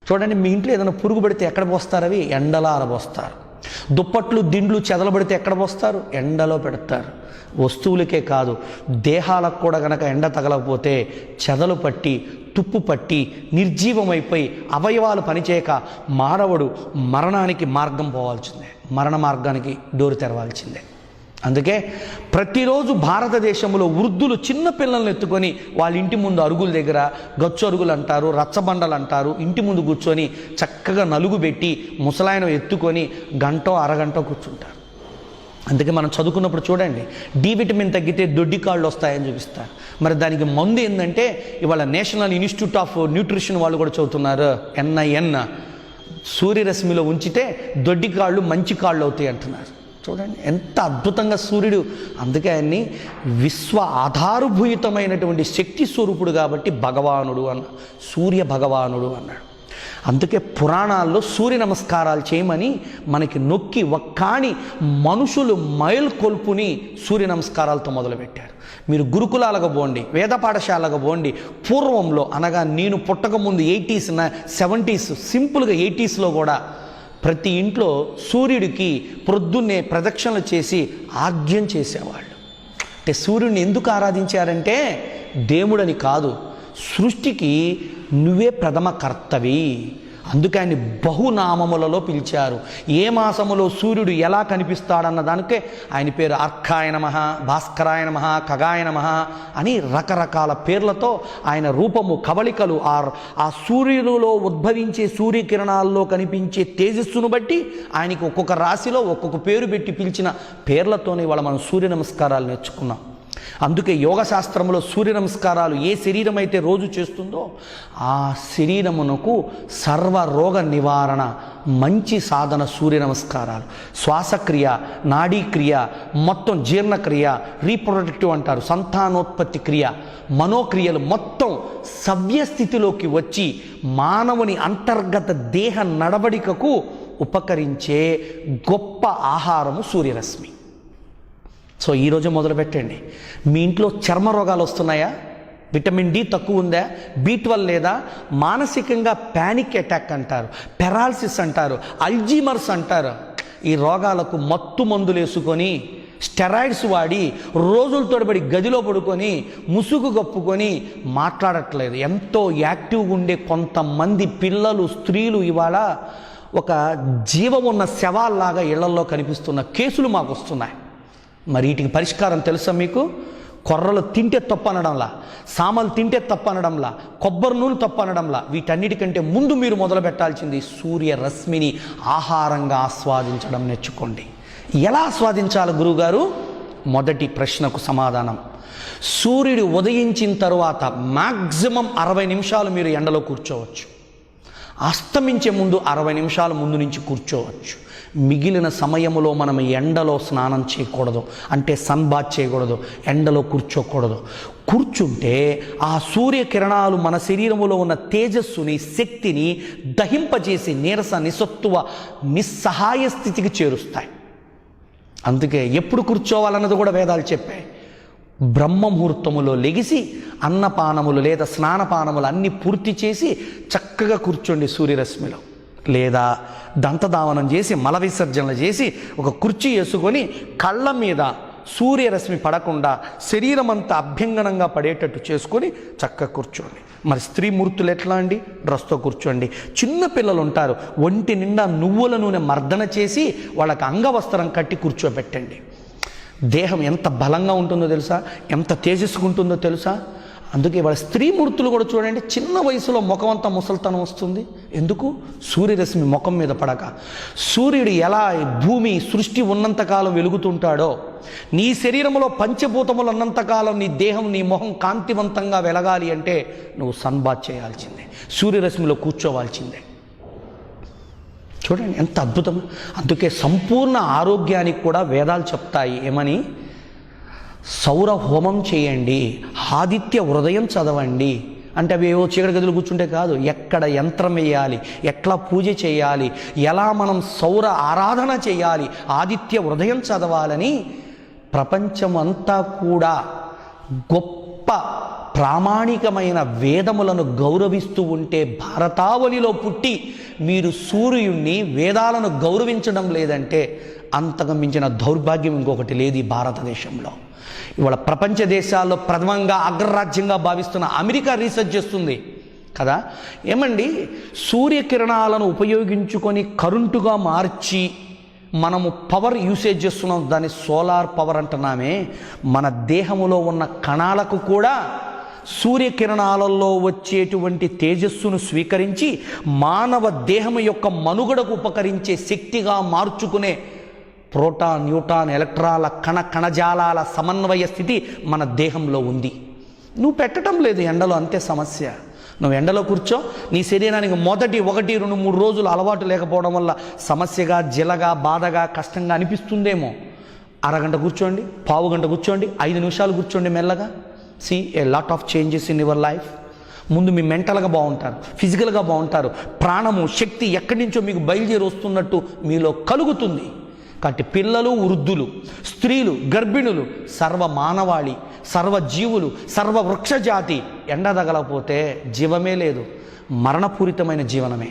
చూడండి, మీ ఇంట్లో ఏదైనా పురుగు పడితే ఎక్కడ పోస్తారు? అవి ఎండలో ఆరబోస్తారు. దుప్పట్లు దిండ్లు చెదలబడితే ఎక్కడ పోస్తారు? ఎండలో పెడతారు. వస్తువులకే కాదు, దేహాలకు కూడా గనక ఎండ తగలకపోతే చెదలు పట్టి తుప్పు పట్టి నిర్జీవమైపోయి అవయవాలు పనిచేయక మానవుడు మరణానికి మార్గం పోవాల్సిందే, మరణ మార్గానికి డోరు తెరవాల్సిందే. అందుకే ప్రతిరోజు భారతదేశంలో వృద్ధులు చిన్న పిల్లల్ని ఎత్తుకొని వాళ్ళ ఇంటి ముందు అరుగుల దగ్గర, గచ్చు అరుగులు అంటారు, రచ్చబండలు అంటారు, ఇంటి ముందు కూర్చొని చక్కగా నలుగు పెట్టి ముసలాయన ఎత్తుకొని గంటో అరగంటో కూర్చుంటారు. అందుకే మనం చదువుకున్నప్పుడు చూడండి, డి విటమిన్ తగ్గితే దొడ్డి కాళ్ళు వస్తాయని చూపిస్తారు. మరి దానికి మందు ఏంటంటే ఇవాళ నేషనల్ ఇన్స్టిట్యూట్ ఆఫ్ న్యూట్రిషన్ వాళ్ళు కూడా చదువుతున్నారు, NIN, సూర్యరశ్మిలో ఉంచితే దొడ్డి కాళ్ళు మంచి కాళ్ళు అవుతాయి అంటున్నారు. చూడండి ఎంత అద్భుతంగా సూర్యుడు, అందుకే ఆయన్ని విశ్వ ఆధారభూతమైనటువంటి శక్తి స్వరూపుడు కాబట్టి భగవానుడు సూర్య భగవానుడు అన్నాడు. అందుకే పురాణాల్లో సూర్య నమస్కారాలు చేయమని మనకి నొక్కి ఒక్కాని మనుషులు మైల్కొల్పుని సూర్య నమస్కారాలతో మొదలుపెట్టారు. మీరు గురుకులాలకు పోండి, వేద పాఠశాలకు పోండి. పూర్వంలో అనగా నేను పుట్టకముందు 80s 70s, సింపుల్గా 80sలో కూడా ప్రతి ఇంట్లో సూర్యుడికి ప్రొద్దున్నే ప్రదక్షిణలు చేసి ఆజ్ఞం చేసేవాళ్ళు. అంటే సూర్యుడిని ఎందుకు ఆరాధించారంటే దేవుడని కాదు, సృష్టికి నువ్వే ప్రథమ కర్తవి. అందుకే ఆయన్ని బహునామములలో పిలిచారు. ఏ మాసములో సూర్యుడు ఎలా కనిపిస్తాడన్న దానికే ఆయన పేరు అర్కాయ నమః, భాస్కరాయ నమః, ఖగాయ నమః అని రకరకాల పేర్లతో ఆయన రూపము, కవళికలు, ఆ సూర్యునిలో ఉద్భవించే సూర్యకిరణాల్లో కనిపించే తేజస్సును బట్టి ఆయనకి ఒక్కొక్క రాశిలో ఒక్కొక్క పేరు పెట్టి పిలిచిన పేర్లతోనే ఇవాళ మనం సూర్య నమస్కారాలు నేర్చుకున్నాం. అందుకే యోగ శాస్త్రంలో సూర్య నమస్కారాలు ఏ శరీరం అయితే రోజు చేస్తుందో ఆ శరీరమునకు సర్వరోగ నివారణ మంచి సాధన సూర్య నమస్కారాలు. శ్వాసక్రియ, నాడీక్రియ, మొత్తం జీర్ణక్రియ, రీప్రొడక్టివ్ అంటారు, సంతానోత్పత్తి క్రియ, మనోక్రియలు మొత్తం సవ్యస్థితిలోకి వచ్చి మానవుని అంతర్గత దేహ నడవడికకు ఉపకరించే గొప్ప ఆహారము సూర్యరశ్మి. సో ఈరోజు మొదలు పెట్టండి. మీ ఇంట్లో చర్మ రోగాలు వస్తున్నాయా? విటమిన్ డి తక్కువ ఉందా? B12 లేదా? మానసికంగా ప్యానిక్ అటాక్ అంటారు, పెరాలసిస్ అంటారు, అల్జీమర్స్ అంటారు. ఈ రోగాలకు మత్తు మందులు వేసుకొని స్టెరాయిడ్స్ వాడి రోజుల తోడబడి గదిలో పడుకొని ముసుగు కప్పుకొని మాట్లాడట్లేదు. ఎంతో యాక్టివ్గా ఉండే కొంతమంది పిల్లలు, స్త్రీలు ఇవాళ ఒక జీవం ఉన్న శవాల్లాగా ఇళ్లల్లో కనిపిస్తున్న కేసులు మాకు వస్తున్నాయి. మరి వీటికి పరిష్కారం తెలుసా మీకు? కొర్రలు తింటే తప్పనడంలా, సామలు తింటే తప్పనడంలా, కొబ్బరి నూనె తప్పనడంలా, వీటన్నిటికంటే ముందు మీరు మొదలు పెట్టాల్సింది సూర్య రశ్మిని ఆహారంగా ఆస్వాదించడం నేర్చుకోండి. ఎలా ఆస్వాదించాలి గురువుగారు? మొదటి ప్రశ్నకు సమాధానం, సూర్యుడు ఉదయించిన తరువాత మ్యాక్సిమం 60 నిమిషాలు మీరు ఎండలో కూర్చోవచ్చు. అస్తమించే ముందు 60 నిమిషాల ముందు నుంచి కూర్చోవచ్చు. మిగిలిన సమయంలో మనం ఎండలో స్నానం చేయకూడదు, అంటే సన్ బాత్ చేయకూడదు, ఎండలో కూర్చోకూడదు. కూర్చుంటే ఆ సూర్యకిరణాలు మన శరీరంలో ఉన్న తేజస్సుని, శక్తిని దహింపజేసి నీరస, నిస్సత్తువ, నిస్సహాయ స్థితికి చేరుస్తాయి. అందుకే ఎప్పుడు కూర్చోవాలన్నది కూడా వేదాలు చెప్పాయి. బ్రహ్మముహూర్తములో లెగిసి అన్నపానములు లేదా స్నానపానములు అన్నీ పూర్తి చేసి చక్కగా కూర్చోండి సూర్యరశ్మిలో. లేదా దంతధావనం చేసి మల విసర్జనలు చేసి ఒక కుర్చీ వేసుకొని కళ్ళ మీద సూర్యరశ్మి పడకుండా శరీరం అంతా అభ్యంగనంగా పడేటట్టు చేసుకొని చక్కగా కూర్చోండి. మరి స్త్రీ మూర్తులు ఎట్లా అండి? డ్రెస్తో కూర్చోండి. చిన్న పిల్లలు ఉంటారు, ఒంటి నిండా నువ్వుల నూనె మర్దన చేసి వాళ్ళకి అంగవస్త్రం కట్టి కూర్చోబెట్టండి. దేహం ఎంత బలంగా ఉంటుందో తెలుసా? ఎంత తేజస్సుగా ఉంటుందో తెలుసా? అందుకే వాళ్ళ స్త్రీమూర్తులు కూడా చూడండి, చిన్న వయసులో ముఖం అంతా ముసల్తనం వస్తుంది. ఎందుకు? సూర్యరశ్మి ముఖం మీద పడక. సూర్యుడు ఎలా భూమి సృష్టి ఉన్నంతకాలం వెలుగుతుంటాడో, నీ శరీరంలో పంచభూతములు ఉన్నంతకాలం నీ దేహం, నీ మొహం కాంతివంతంగా వెలగాలి అంటే నువ్వు సన్బాత్ చేయాల్సిందే, సూర్యరశ్మిలో కూర్చోవాల్సిందే. చూడండి ఎంత అద్భుతం. అందుకే సంపూర్ణ ఆరోగ్యానికి కూడా వేదాలు చెప్తాయి ఏమని? సౌర హోమం చేయండి, ఆదిత్య హృదయం చదవండి. అంటే అవి ఏవో చీకటి గదులు కూర్చుంటే కాదు, ఎక్కడ యంత్రం వేయాలి, ఎట్లా పూజ చేయాలి, ఎలా మనం సౌర ఆరాధన చేయాలి, ఆదిత్య హృదయం చదవాలని ప్రపంచమంతా కూడా గొప్ప ప్రామాణికమైన వేదములను గౌరవిస్తూ ఉంటే భారతావనిలో పుట్టి మీరు సూర్యుణ్ణి వేదాలను గౌరవించడం లేదంటే అంతకు మించిన దౌర్భాగ్యం ఇంకొకటి లేదు ఈ భారతదేశంలో. ఇవాళ ప్రపంచ దేశాల్లో ప్రథమంగా అగ్రరాజ్యంగా భావిస్తున్న అమెరికా రీసెర్చ్ చేస్తుంది కదా, ఏమండి సూర్యకిరణాలను ఉపయోగించుకొని కరెంటుగా మార్చి మనము పవర్ యూసేజ్ చేస్తున్నాం, దాన్ని సోలార్ పవర్ అంటున్నామే. మన దేహములో ఉన్న కణాలకు కూడా సూర్యకిరణాలలో వచ్చేటువంటి తేజస్సును స్వీకరించి మానవ దేహం యొక్క మనుగడకు ఉపకరించే శక్తిగా మార్చుకునే ప్రోటాన్, న్యూట్రాన్, ఎలక్ట్రాన్ల కణజాలాల సమన్వయ స్థితి మన దేహంలో ఉంది. నువ్వు పెట్టడం లేదు ఎండలో, అంతే సమస్య. నువ్వు ఎండలో కూర్చో, నీ శరీరానికి మొదటి 1, 2, 3 రోజులు అలవాటు లేకపోవడం వల్ల సమస్యగా, జిలగా, బాధగా, కష్టంగా అనిపిస్తుందేమో. అరగంట కూర్చోండి, పావు గంట కూర్చోండి, 5 నిమిషాలు కూర్చోండి మెల్లగా. See a lot of changes in your life. ముందు మీ మెంటల్గా బాగుంటారు, ఫిజికల్గా బాగుంటారు, ప్రాణము, శక్తి ఎక్కడి నుంచో మీకు బయలుదేరి వస్తున్నట్టు మీలో కలుగుతుంది. కాబట్టి పిల్లలు, వృద్ధులు, స్త్రీలు, గర్భిణులు, సర్వ మానవాళి, సర్వజీవులు, సర్వ వృక్షజాతి ఎండ తగలకపోతే జీవమే లేదు, మరణపూరితమైన జీవనమే.